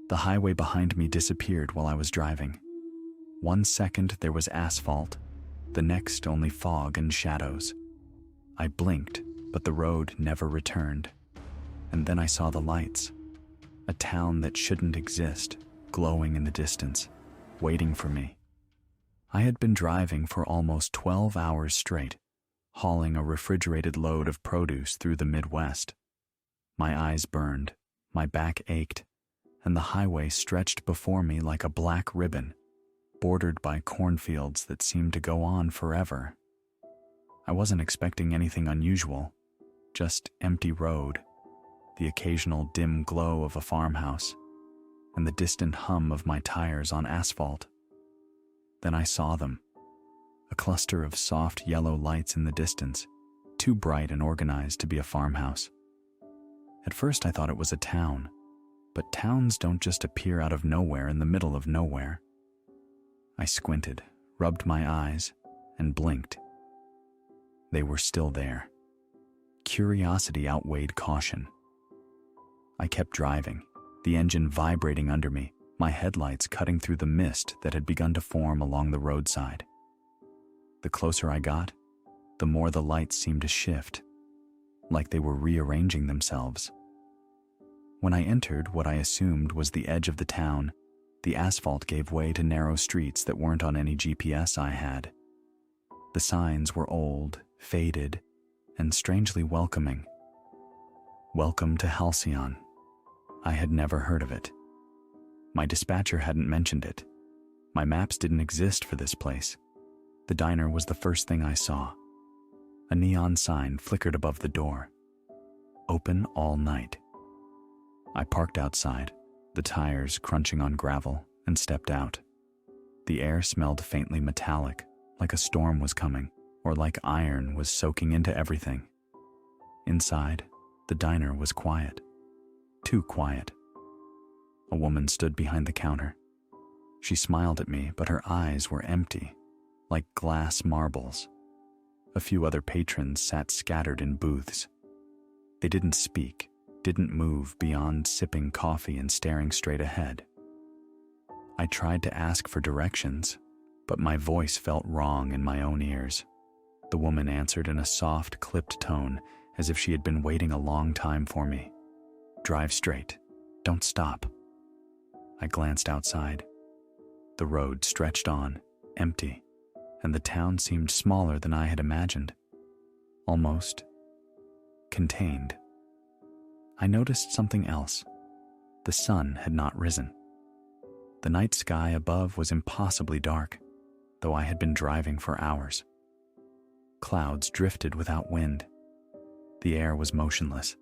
The highway behind me disappeared while I was driving. 1 second there was asphalt, the next only fog and shadows. I blinked, but the road never returned. And then I saw the lights. A town that shouldn't exist, glowing in the distance, waiting for me. I had been driving for almost 12 hours straight, hauling a refrigerated load of produce through the Midwest. My eyes burned, my back ached, and the highway stretched before me like a black ribbon, bordered by cornfields that seemed to go on forever. I wasn't expecting anything unusual, just empty road, the occasional dim glow of a farmhouse, and the distant hum of my tires on asphalt. Then I saw them, a cluster of soft yellow lights in the distance, too bright and organized to be a farmhouse. At first I thought it was a town, but towns don't just appear out of nowhere in the middle of nowhere. I squinted, rubbed my eyes, and blinked. They were still there. Curiosity outweighed caution. I kept driving, the engine vibrating under me, my headlights cutting through the mist that had begun to form along the roadside. The closer I got, the more the lights seemed to shift, like they were rearranging themselves. When I entered what I assumed was the edge of the town, the asphalt gave way to narrow streets that weren't on any GPS I had. The signs were old, faded, and strangely welcoming. Welcome to Halcyon. I had never heard of it. My dispatcher hadn't mentioned it. My maps didn't exist for this place. The diner was the first thing I saw. A neon sign flickered above the door. Open all night. I parked outside, the tires crunching on gravel, and stepped out. The air smelled faintly metallic, like a storm was coming, or like iron was soaking into everything. Inside, the diner was quiet. Too quiet. A woman stood behind the counter. She smiled at me, but her eyes were empty, like glass marbles. A few other patrons sat scattered in booths. They didn't speak, didn't move beyond sipping coffee and staring straight ahead. I tried to ask for directions, but my voice felt wrong in my own ears. The woman answered in a soft, clipped tone, as if she had been waiting a long time for me. Drive straight. Don't stop. I glanced outside. The road stretched on, empty, and the town seemed smaller than I had imagined. Almost contained. I noticed something else. The sun had not risen. The night sky above was impossibly dark, though I had been driving for hours. Clouds drifted without wind. The air was motionless.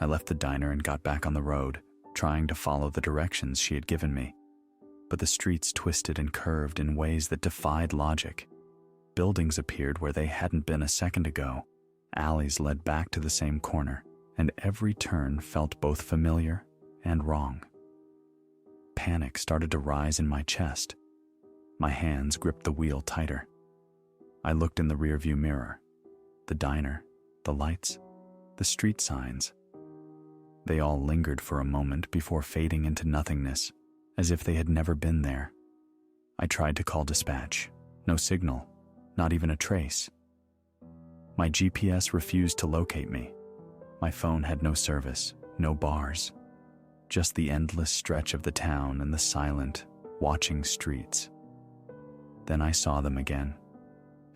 I left the diner and got back on the road, trying to follow the directions she had given me. But the streets twisted and curved in ways that defied logic. Buildings appeared where they hadn't been a second ago. Alleys led back to the same corner, and every turn felt both familiar and wrong. Panic started to rise in my chest. My hands gripped the wheel tighter. I looked in the rearview mirror. The diner, the lights, the street signs. They all lingered for a moment before fading into nothingness, as if they had never been there. I tried to call dispatch. No signal, not even a trace. My GPS refused to locate me. My phone had no service, no bars. Just the endless stretch of the town and the silent, watching streets. Then I saw them again.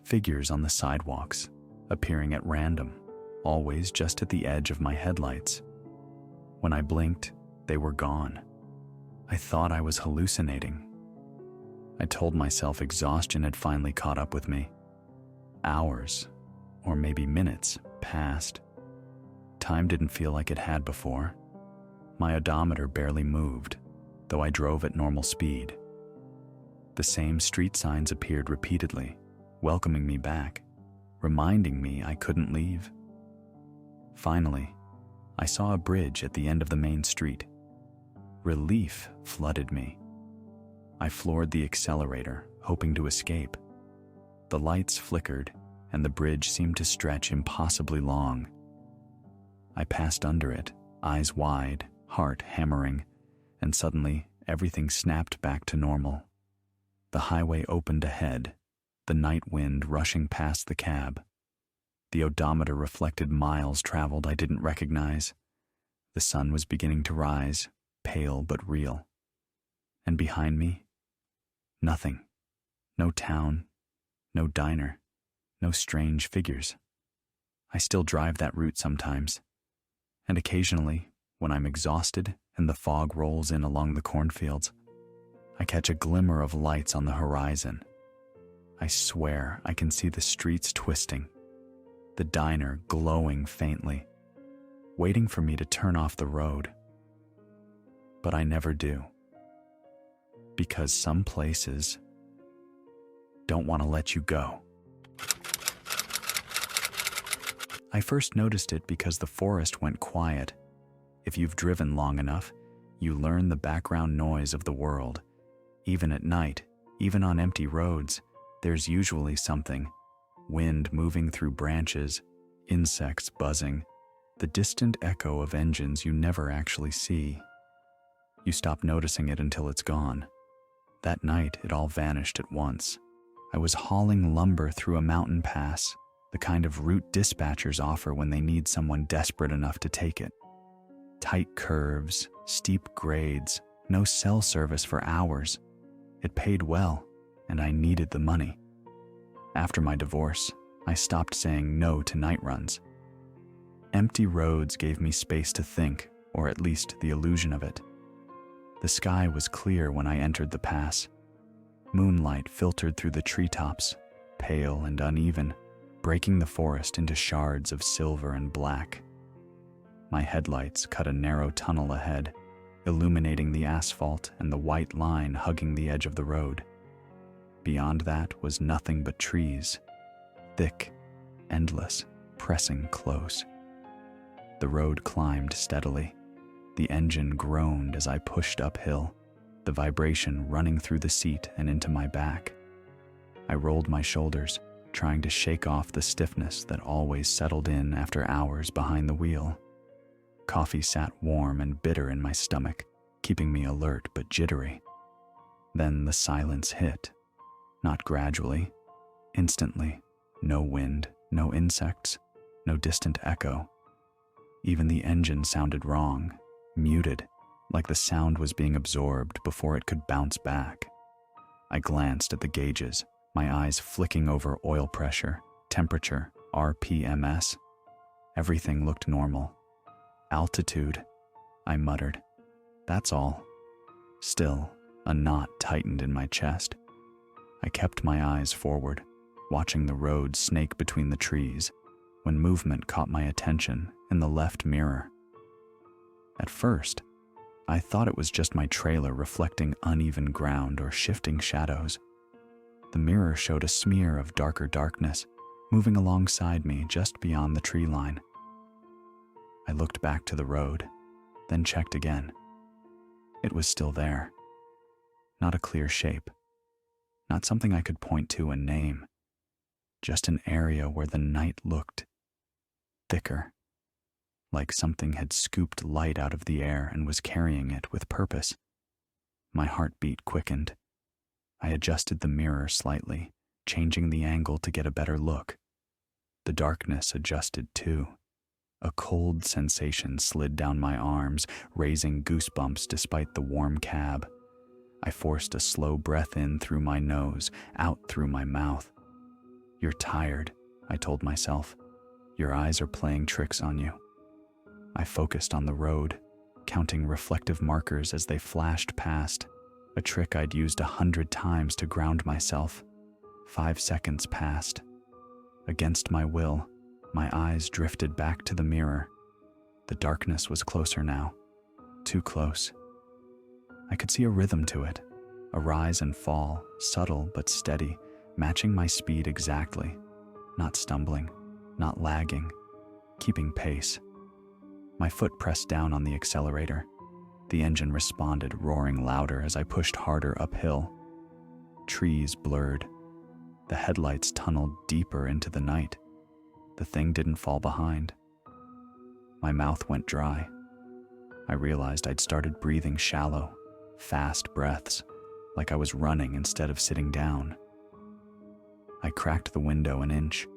Figures on the sidewalks, appearing at random, always just at the edge of my headlights. When I blinked, they were gone. I thought I was hallucinating. I told myself exhaustion had finally caught up with me. Hours, or maybe minutes, passed. Time didn't feel like it had before. My odometer barely moved, though I drove at normal speed. The same street signs appeared repeatedly, welcoming me back, reminding me I couldn't leave. Finally, I saw a bridge at the end of the main street. Relief flooded me. I floored the accelerator, hoping to escape. The lights flickered, and the bridge seemed to stretch impossibly long. I passed under it, eyes wide, heart hammering, and suddenly everything snapped back to normal. The highway opened ahead, the night wind rushing past the cab. The odometer reflected miles traveled I didn't recognize. The sun was beginning to rise, pale but real. And behind me, nothing. No town, no diner, no strange figures. I still drive that route sometimes, and occasionally, when I'm exhausted and the fog rolls in along the cornfields, I catch a glimmer of lights on the horizon. I swear I can see the streets twisting, the diner glowing faintly, waiting for me to turn off the road. But I never do, because some places don't want to let you go. I first noticed it because the forest went quiet. If you've driven long enough, you learn the background noise of the world. Even at night, even on empty roads, there's usually something. Wind moving through branches, insects buzzing, the distant echo of engines you never actually see. You stop noticing it until it's gone. That night, it all vanished at once. I was hauling lumber through a mountain pass, the kind of route dispatchers offer when they need someone desperate enough to take it. Tight curves, steep grades, no cell service for hours. It paid well, and I needed the money. After my divorce, I stopped saying no to night runs. Empty roads gave me space to think, or at least the illusion of it. The sky was clear when I entered the pass. Moonlight filtered through the treetops, pale and uneven, breaking the forest into shards of silver and black. My headlights cut a narrow tunnel ahead, illuminating the asphalt and the white line hugging the edge of the road. Beyond that was nothing but trees, thick, endless, pressing close. The road climbed steadily. The engine groaned as I pushed uphill, the vibration running through the seat and into my back. I rolled my shoulders, trying to shake off the stiffness that always settled in after hours behind the wheel. Coffee sat warm and bitter in my stomach, keeping me alert but jittery. Then the silence hit. Not gradually, instantly. No wind, no insects, no distant echo. Even the engine sounded wrong, muted, like the sound was being absorbed before it could bounce back. I glanced at the gauges, my eyes flicking over oil pressure, temperature, RPMs. Everything looked normal. Altitude, I muttered. That's all. Still, a knot tightened in my chest. I kept my eyes forward, watching the road snake between the trees, when movement caught my attention in the left mirror. At first, I thought it was just my trailer reflecting uneven ground or shifting shadows. The mirror showed a smear of darker darkness, moving alongside me just beyond the tree line. I looked back to the road, then checked again. It was still there. Not a clear shape. Not something I could point to and name. Just an area where the night looked thicker, like something had scooped light out of the air and was carrying it with purpose. My heartbeat quickened. I adjusted the mirror slightly, changing the angle to get a better look. The darkness adjusted too. A cold sensation slid down my arms, raising goosebumps despite the warm cab. I forced a slow breath in through my nose, out through my mouth. You're tired, I told myself. Your eyes are playing tricks on you. I focused on the road, counting reflective markers as they flashed past, a trick I'd used 100 times to ground myself. 5 seconds passed. Against my will, my eyes drifted back to the mirror. The darkness was closer now, too close. I could see a rhythm to it, a rise and fall, subtle but steady, matching my speed exactly, not stumbling, not lagging, keeping pace. My foot pressed down on the accelerator. The engine responded, roaring louder as I pushed harder uphill. Trees blurred. The headlights tunneled deeper into the night. The thing didn't fall behind. My mouth went dry. I realized I'd started breathing shallow, fast breaths, like I was running instead of sitting down. I cracked the window an inch,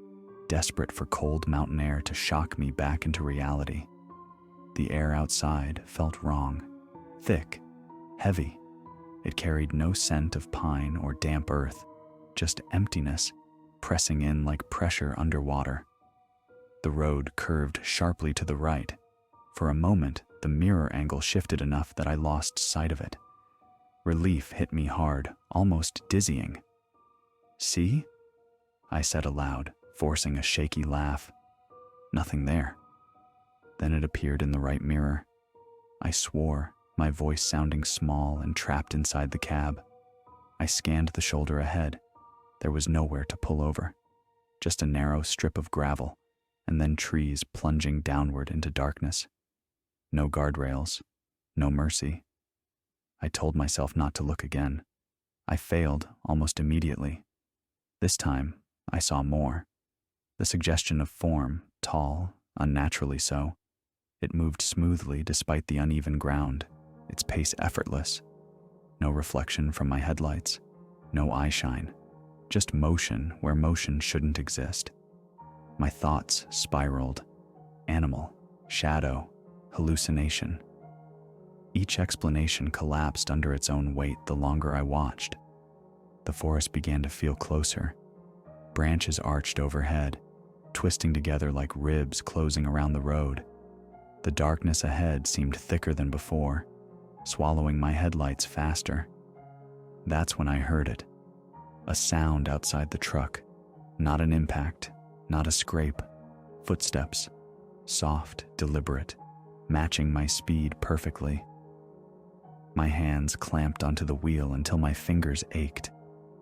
desperate for cold mountain air to shock me back into reality. The air outside felt wrong, thick, heavy. It carried no scent of pine or damp earth, just emptiness, pressing in like pressure underwater. The road curved sharply to the right. For a moment, the mirror angle shifted enough that I lost sight of it. Relief hit me hard, almost dizzying. "See?" I said aloud, forcing a shaky laugh. Nothing there. Then it appeared in the right mirror. I swore, my voice sounding small and trapped inside the cab. I scanned the shoulder ahead. There was nowhere to pull over, just a narrow strip of gravel, and then trees plunging downward into darkness. No guardrails, no mercy. I told myself not to look again. I failed almost immediately. This time, I saw more. The suggestion of form, tall, unnaturally so. It moved smoothly despite the uneven ground, its pace effortless. No reflection from my headlights, no eyeshine, just motion where motion shouldn't exist. My thoughts spiraled. Animal, shadow, hallucination. Each explanation collapsed under its own weight the longer I watched. The forest began to feel closer. Branches arched overhead, twisting together like ribs closing around the road. The darkness ahead seemed thicker than before, swallowing my headlights faster. That's when I heard it. A sound outside the truck. Not an impact, not a scrape. Footsteps. Soft, deliberate, matching my speed perfectly. My hands clamped onto the wheel until my fingers ached.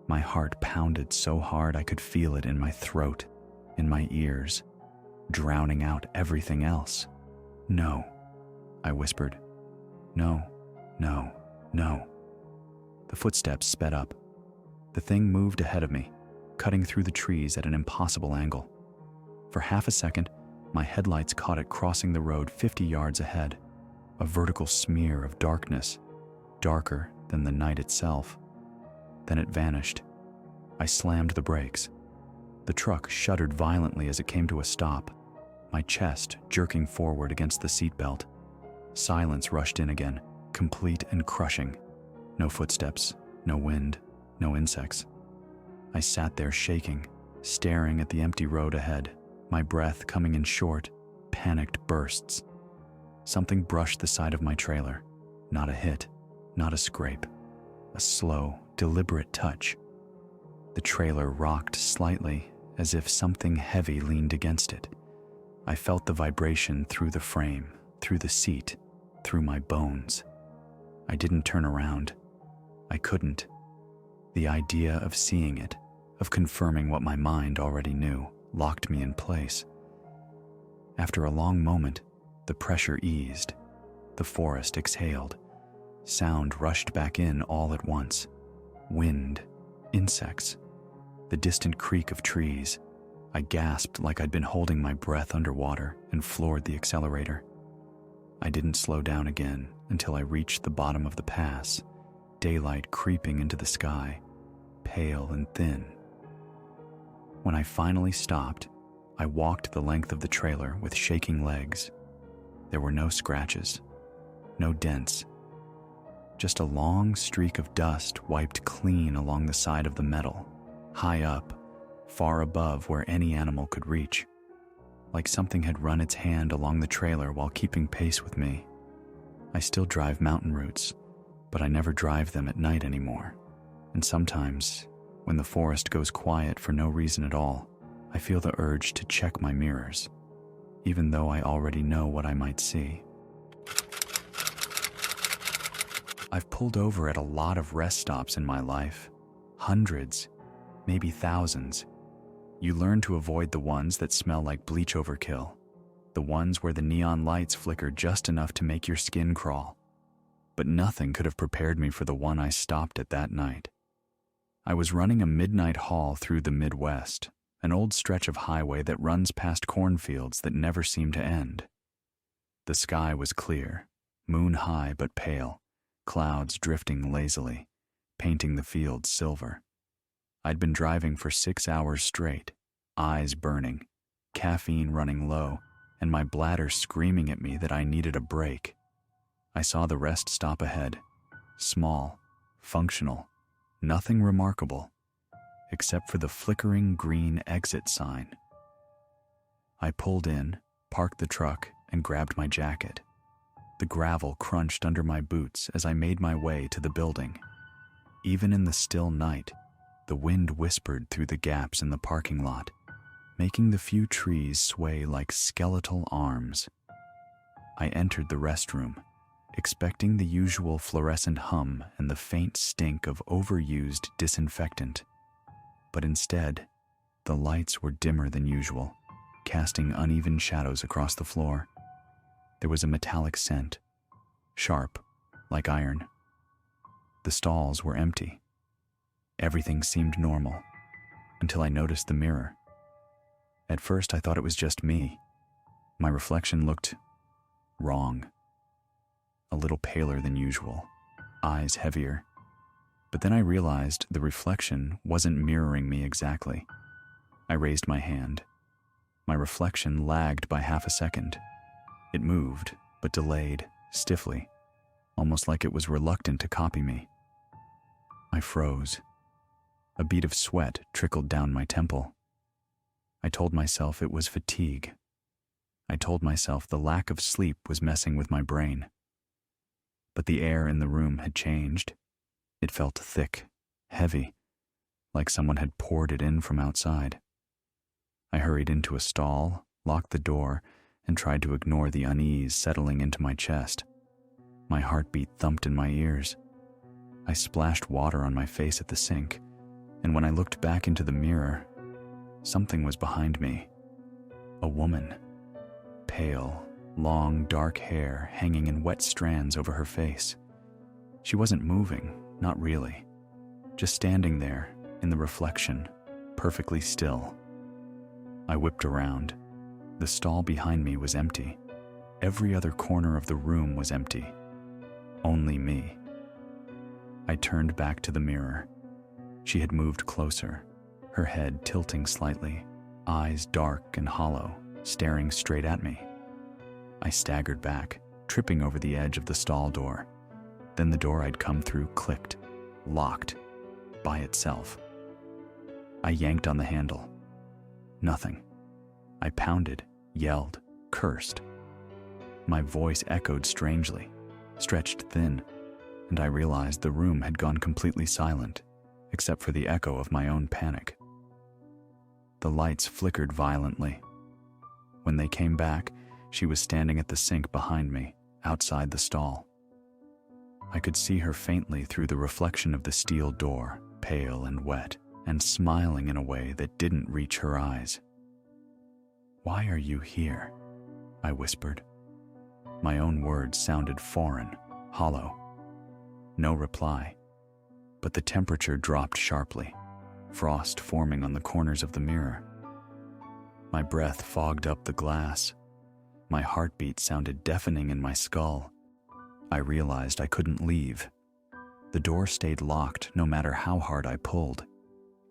My heart pounded so hard I could feel it in my throat, in my ears, drowning out everything else. "No," I whispered. "No, no, no." The footsteps sped up. The thing moved ahead of me, cutting through the trees at an impossible angle. For half a second, my headlights caught it crossing the road 50 yards ahead, a vertical smear of darkness, darker than the night itself. Then it vanished. I slammed the brakes. The truck shuddered violently as it came to a stop, my chest jerking forward against the seatbelt. Silence rushed in again, complete and crushing. No footsteps, no wind, no insects. I sat there shaking, staring at the empty road ahead, my breath coming in short, panicked bursts. Something brushed the side of my trailer. Not a hit, not a scrape. A slow, deliberate touch. The trailer rocked slightly, as if something heavy leaned against it. I felt the vibration through the frame, through the seat, through my bones. I didn't turn around. I couldn't. The idea of seeing it, of confirming what my mind already knew, locked me in place. After a long moment, the pressure eased. The forest exhaled. Sound rushed back in all at once. Wind, insects, the distant creak of trees. I gasped like I'd been holding my breath underwater and floored the accelerator. I didn't slow down again until I reached the bottom of the pass, daylight creeping into the sky, pale and thin. When I finally stopped, I walked the length of the trailer with shaking legs. There were no scratches, no dents, just a long streak of dust wiped clean along the side of the metal, high up, far above where any animal could reach, like something had run its hand along the trailer while keeping pace with me. I still drive mountain routes, but I never drive them at night anymore. And sometimes, when the forest goes quiet for no reason at all, I feel the urge to check my mirrors, even though I already know what I might see. I've pulled over at a lot of rest stops in my life. Hundreds, maybe thousands. You learn to avoid the ones that smell like bleach overkill, the ones where the neon lights flicker just enough to make your skin crawl. But nothing could have prepared me for the one I stopped at that night. I was running a midnight haul through the Midwest, an old stretch of highway that runs past cornfields that never seem to end. The sky was clear, moon high but pale, clouds drifting lazily, painting the fields silver. I'd been driving for 6 hours straight, eyes burning, caffeine running low, and my bladder screaming at me that I needed a break. I saw the rest stop ahead, small, functional, nothing remarkable, except for the flickering green exit sign. I pulled in, parked the truck, and grabbed my jacket. The gravel crunched under my boots as I made my way to the building. Even in the still night, the wind whispered through the gaps in the parking lot, making the few trees sway like skeletal arms. I entered the restroom, expecting the usual fluorescent hum and the faint stink of overused disinfectant. But instead, the lights were dimmer than usual, casting uneven shadows across the floor. There was a metallic scent, sharp, like iron. The stalls were empty. Everything seemed normal, until I noticed the mirror. At first, I thought it was just me. My reflection looked wrong. A little paler than usual, eyes heavier. But then I realized the reflection wasn't mirroring me exactly. I raised my hand. My reflection lagged by half a second. It moved, but delayed, stiffly, almost like it was reluctant to copy me. I froze. A bead of sweat trickled down my temple. I told myself it was fatigue. I told myself the lack of sleep was messing with my brain. But the air in the room had changed. It felt thick, heavy, like someone had poured it in from outside. I hurried into a stall, locked the door, and tried to ignore the unease settling into my chest. My heartbeat thumped in my ears. I splashed water on my face at the sink, and when I looked back into the mirror, something was behind me. A woman. Pale, long, dark hair hanging in wet strands over her face. She wasn't moving, not really. Just standing there, in the reflection, perfectly still. I whipped around. The stall behind me was empty. Every other corner of the room was empty. Only me. I turned back to the mirror. She had moved closer, her head tilting slightly, eyes dark and hollow, staring straight at me. I staggered back, tripping over the edge of the stall door. Then the door I'd come through clicked, locked, by itself. I yanked on the handle. Nothing. I pounded, yelled, cursed. My voice echoed strangely, stretched thin, and I realized the room had gone completely silent, except for the echo of my own panic. The lights flickered violently. When they came back, she was standing at the sink behind me, outside the stall. I could see her faintly through the reflection of the steel door, pale and wet, and smiling in a way that didn't reach her eyes. "Why are you here?" I whispered. My own words sounded foreign, hollow. No reply, but the temperature dropped sharply, frost forming on the corners of the mirror. My breath fogged up the glass. My heartbeat sounded deafening in my skull. I realized I couldn't leave. The door stayed locked no matter how hard I pulled.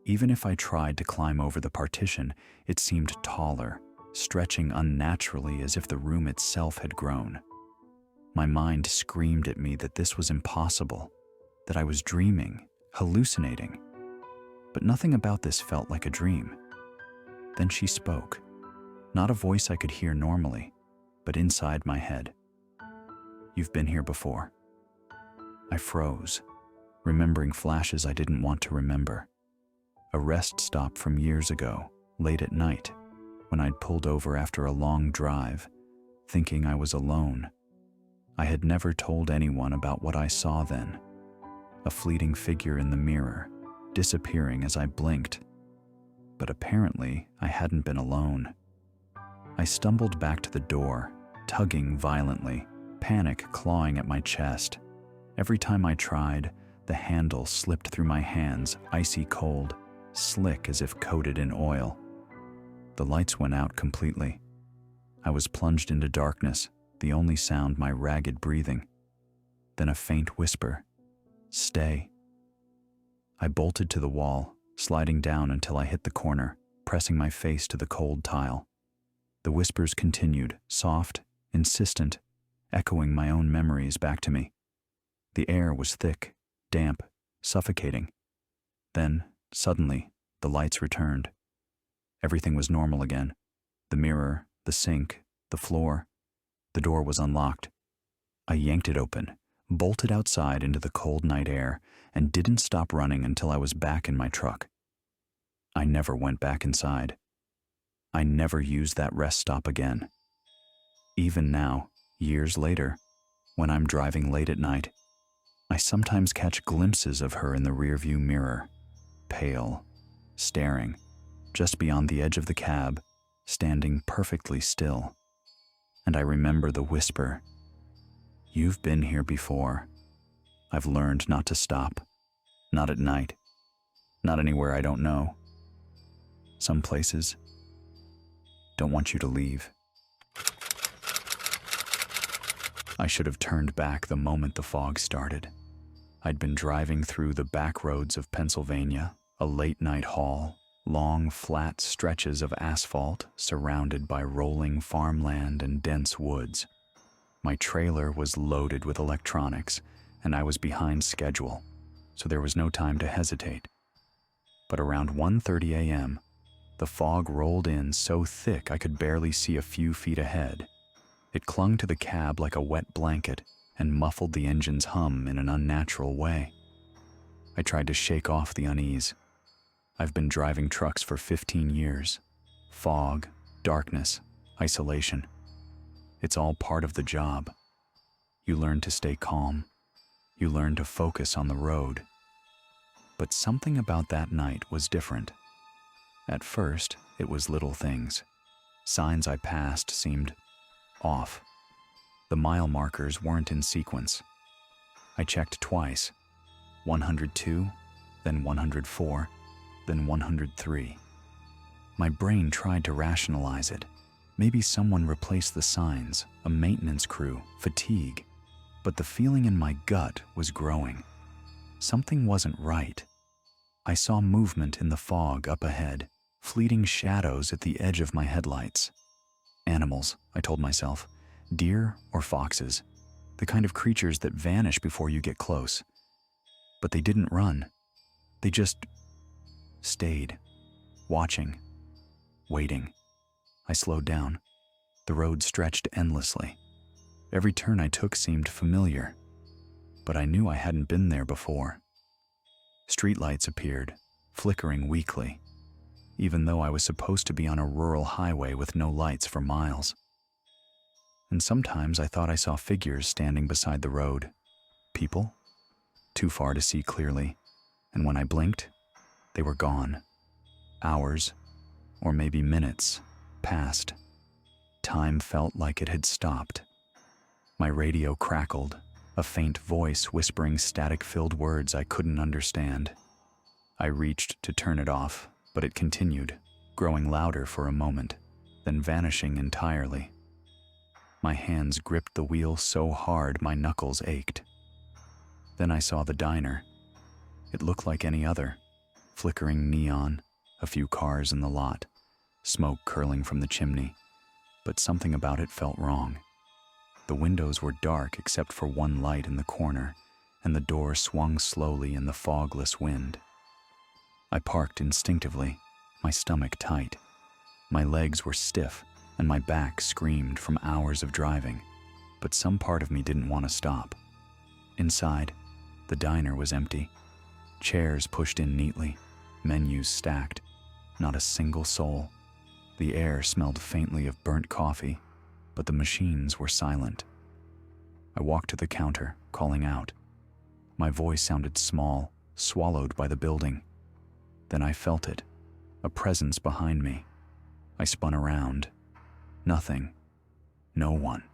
Even if I tried to climb over the partition, it seemed taller, stretching unnaturally as if the room itself had grown. My mind screamed at me that this was impossible, that I was dreaming, hallucinating. But nothing about this felt like a dream. Then she spoke, not a voice I could hear normally, but inside my head. "You've been here before." I froze, remembering flashes I didn't want to remember. A rest stop from years ago, late at night, when I'd pulled over after a long drive, thinking I was alone. I had never told anyone about what I saw then. A fleeting figure in the mirror, disappearing as I blinked. But apparently, I hadn't been alone. I stumbled back to the door, tugging violently, panic clawing at my chest. Every time I tried, the handle slipped through my hands, icy cold, slick as if coated in oil. The lights went out completely. I was plunged into darkness, the only sound my ragged breathing. then a faint whisper, "Stay." I bolted to the wall, sliding down until I hit the corner, pressing my face to the cold tile. The whispers continued, soft, insistent, echoing my own memories back to me. The air was thick, damp, suffocating. Then, suddenly, the lights returned. Everything was normal again. The mirror, the sink, the floor. The door was unlocked. I yanked it open, bolted outside into the cold night air, and didn't stop running until I was back in my truck. I never went back inside. I never used that rest stop again. Even now, years later, when I'm driving late at night, I sometimes catch glimpses of her in the rearview mirror, pale, staring, just beyond the edge of the cab, standing perfectly still. And I remember the whisper, "You've been here before. I've learned not to stop. Not at night. Not anywhere I don't know. Some places don't want you to leave." I should have turned back the moment the fog started. I'd been driving through the back roads of Pennsylvania, a late-night haul, long, flat stretches of asphalt surrounded by rolling farmland and dense woods. My trailer was loaded with electronics, and I was behind schedule, so there was no time to hesitate. But around 1:30 a.m., the fog rolled in so thick I could barely see a few feet ahead. It clung to the cab like a wet blanket and muffled the engine's hum in an unnatural way. I tried to shake off the unease. I've been driving trucks for 15 years. Fog, darkness, isolation. It's all part of the job. You learn to stay calm. You learn to focus on the road. But something about that night was different. At first, it was little things. Signs I passed seemed off. The mile markers weren't in sequence. I checked twice. 102, then 104, then 103. My brain tried to rationalize it. Maybe someone replaced the signs, a maintenance crew, fatigue. But the feeling in my gut was growing. Something wasn't right. I saw movement in the fog up ahead, fleeting shadows at the edge of my headlights. Animals, I told myself. Deer or foxes, the kind of creatures that vanish before you get close. But they didn't run. They just stayed, watching, waiting. I slowed down. The road stretched endlessly. Every turn I took seemed familiar, but I knew I hadn't been there before. Streetlights appeared, flickering weakly, even though I was supposed to be on a rural highway with no lights for miles. And sometimes I thought I saw figures standing beside the road. People? Too far to see clearly, and when I blinked, they were gone. Hours, or maybe minutes, passed. Time felt like it had stopped. My radio crackled, a faint voice whispering static-filled words I couldn't understand. I reached to turn it off, but it continued, growing louder for a moment, then vanishing entirely. My hands gripped the wheel so hard my knuckles ached. Then I saw the diner. It looked like any other. Flickering neon, a few cars in the lot, smoke curling from the chimney. But something about it felt wrong. The windows were dark except for one light in the corner, and the door swung slowly in the fogless wind. I parked instinctively, my stomach tight. My legs were stiff, and my back screamed from hours of driving, but some part of me didn't want to stop. Inside, the diner was empty. Chairs pushed in neatly, menus stacked, not a single soul. The air smelled faintly of burnt coffee, but the machines were silent. I walked to the counter, calling out. My voice sounded small, swallowed by the building. Then I felt it, a presence behind me. I spun around. Nothing. No one.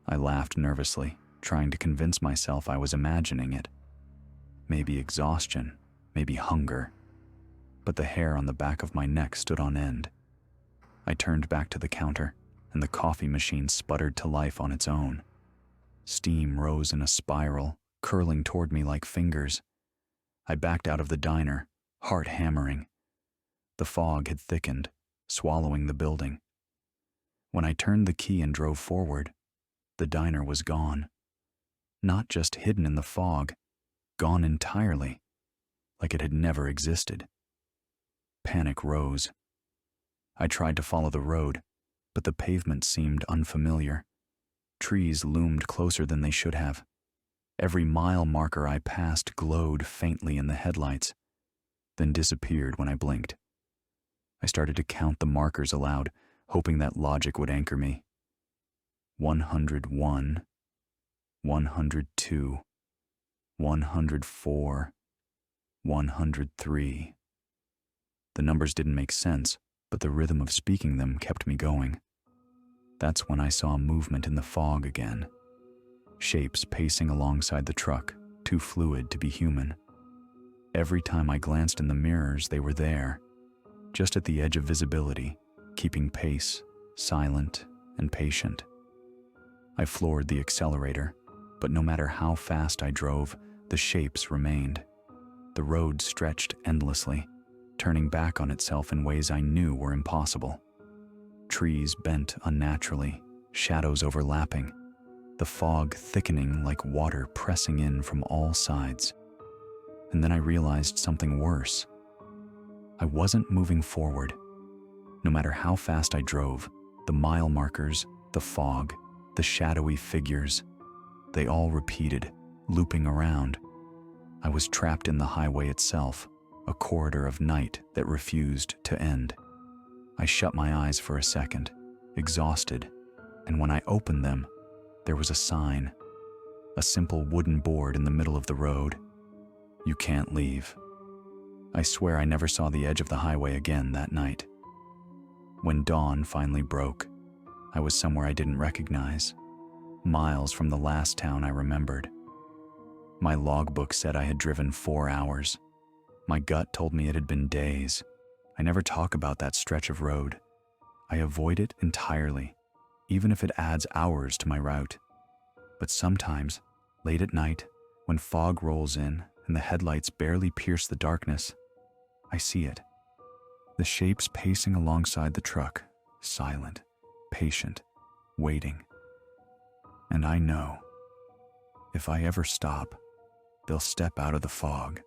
I laughed nervously, trying to convince myself I was imagining it. Maybe exhaustion, maybe hunger. But the hair on the back of my neck stood on end. I turned back to the counter, and the coffee machine sputtered to life on its own. Steam rose in a spiral, curling toward me like fingers. I backed out of the diner, heart hammering. The fog had thickened, swallowing the building. When I turned the key and drove forward, the diner was gone. Not just hidden in the fog, gone entirely, like it had never existed. Panic rose. I tried to follow the road, but the pavement seemed unfamiliar. Trees loomed closer than they should have. Every mile marker I passed glowed faintly in the headlights, then disappeared when I blinked. I started to count the markers aloud, hoping that logic would anchor me. 101, 102, 104, 103. The numbers didn't make sense, but the rhythm of speaking them kept me going. That's when I saw movement in the fog again. Shapes pacing alongside the truck, too fluid to be human. Every time I glanced in the mirrors, they were there, just at the edge of visibility, keeping pace, silent and patient. I floored the accelerator, but no matter how fast I drove, the shapes remained. The road stretched endlessly, turning back on itself in ways I knew were impossible. Trees bent unnaturally, shadows overlapping, the fog thickening like water pressing in from all sides. And then I realized something worse. I wasn't moving forward. No matter how fast I drove, the mile markers, the fog, the shadowy figures, they all repeated, looping around. I was trapped in the highway itself, a corridor of night that refused to end. I shut my eyes for a second, exhausted, and when I opened them, there was a sign, a simple wooden board in the middle of the road. You can't leave. I swear I never saw the edge of the highway again that night. When dawn finally broke, I was somewhere I didn't recognize, miles from the last town I remembered. My logbook said I had driven 4 hours. My gut told me it had been days. I never talk about that stretch of road. I avoid it entirely, even if it adds hours to my route. But sometimes, late at night, when fog rolls in and the headlights barely pierce the darkness, I see it. The shapes pacing alongside the truck, silent, patient, waiting. And I know, if I ever stop, they'll step out of the fog,